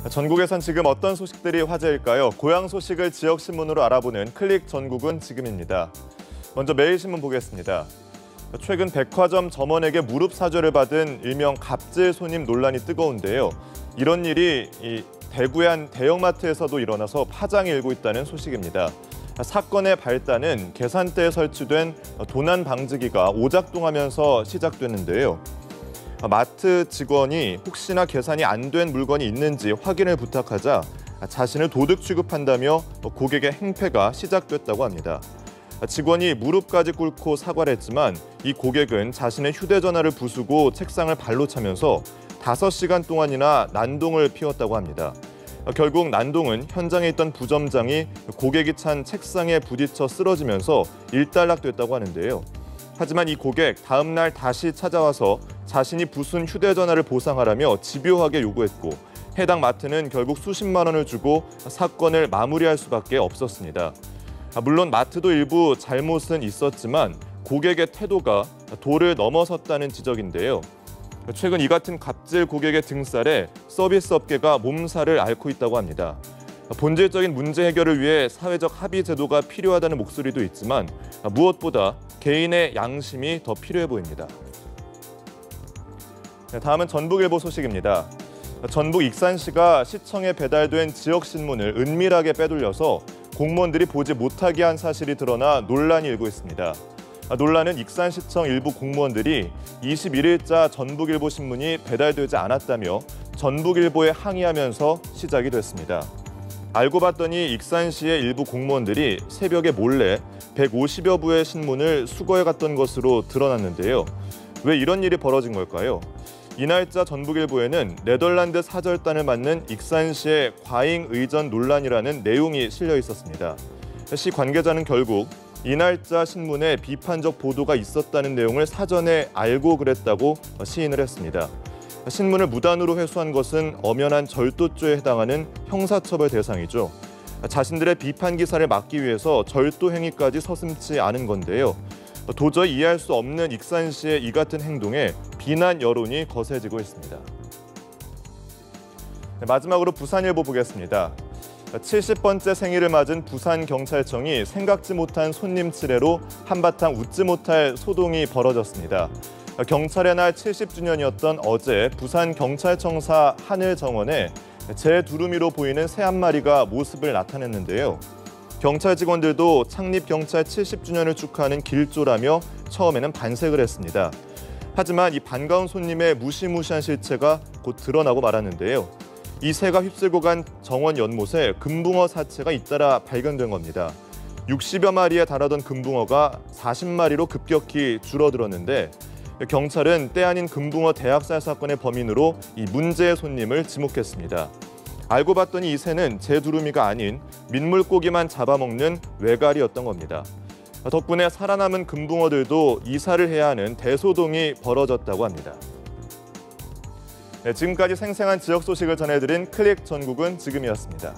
전국에선 지금 어떤 소식들이 화제일까요? 고향 소식을 지역신문으로 알아보는 클릭 전국은 지금입니다. 먼저 매일신문 보겠습니다. 최근 백화점 점원에게 무릎 사죄를 받은 일명 갑질 손님 논란이 뜨거운데요. 이런 일이 대구의 한 대형마트에서도 일어나서 파장이 일고 있다는 소식입니다. 사건의 발단은 계산대에 설치된 도난 방지기가 오작동하면서 시작됐는데요. 마트 직원이 혹시나 계산이 안 된 물건이 있는지 확인을 부탁하자 자신을 도둑 취급한다며 고객의 행패가 시작됐다고 합니다. 직원이 무릎까지 꿇고 사과를 했지만 이 고객은 자신의 휴대전화를 부수고 책상을 발로 차면서 5시간 동안이나 난동을 피웠다고 합니다. 결국 난동은 현장에 있던 부점장이 고객이 찬 책상에 부딪혀 쓰러지면서 일단락됐다고 하는데요. 하지만 이 고객 다음 날 다시 찾아와서 자신이 부순 휴대전화를 보상하라며 집요하게 요구했고 해당 마트는 결국 수십만 원을 주고 사건을 마무리할 수밖에 없었습니다. 물론 마트도 일부 잘못은 있었지만 고객의 태도가 도를 넘어섰다는 지적인데요. 최근 이 같은 갑질 고객의 등살에 서비스 업계가 몸살을 앓고 있다고 합니다. 본질적인 문제 해결을 위해 사회적 합의 제도가 필요하다는 목소리도 있지만 무엇보다 개인의 양심이 더 필요해 보입니다. 다음은 전북일보 소식입니다. 전북 익산시가 시청에 배달된 지역신문을 은밀하게 빼돌려서 공무원들이 보지 못하게 한 사실이 드러나 논란이 일고 있습니다. 논란은 익산시청 일부 공무원들이 21일자 전북일보 신문이 배달되지 않았다며 전북일보에 항의하면서 시작이 됐습니다. 알고 봤더니 익산시의 일부 공무원들이 새벽에 몰래 150여 부의 신문을 수거해 갔던 것으로 드러났는데요. 왜 이런 일이 벌어진 걸까요? 이날자 전북일보에는 네덜란드 사절단을 맡는 익산시의 과잉 의전 논란이라는 내용이 실려 있었습니다. 시 관계자는 결국 이날자 신문에 비판적 보도가 있었다는 내용을 사전에 알고 그랬다고 시인을 했습니다. 신문을 무단으로 회수한 것은 엄연한 절도죄에 해당하는 형사처벌 대상이죠. 자신들의 비판 기사를 막기 위해서 절도 행위까지 서슴지 않은 건데요. 도저히 이해할 수 없는 익산시의 이 같은 행동에 비난 여론이 거세지고 있습니다. 마지막으로 부산일보 보겠습니다. 70번째 생일을 맞은 부산경찰청이 생각지 못한 손님 치레로 한바탕 웃지 못할 소동이 벌어졌습니다. 경찰의 날 70주년이었던 어제 부산경찰청사 하늘정원에 제 두루미로 보이는 새 한 마리가 모습을 나타냈는데요. 경찰 직원들도 창립경찰 70주년을 축하하는 길조라며 처음에는 반색을 했습니다. 하지만 이 반가운 손님의 무시무시한 실체가 곧 드러나고 말았는데요. 이 새가 휩쓸고 간 정원 연못에 금붕어 사체가 잇따라 발견된 겁니다. 60여 마리에 달하던 금붕어가 40마리로 급격히 줄어들었는데 경찰은 때 아닌 금붕어 대학살 사건의 범인으로 이 문제의 손님을 지목했습니다. 알고 봤더니 이 새는 제두루미가 아닌 민물고기만 잡아먹는 외갈이었던 겁니다. 덕분에 살아남은 금붕어들도 이사를 해야 하는 대소동이 벌어졌다고 합니다. 지금까지 생생한 지역 소식을 전해드린 클릭 전국은 지금이었습니다.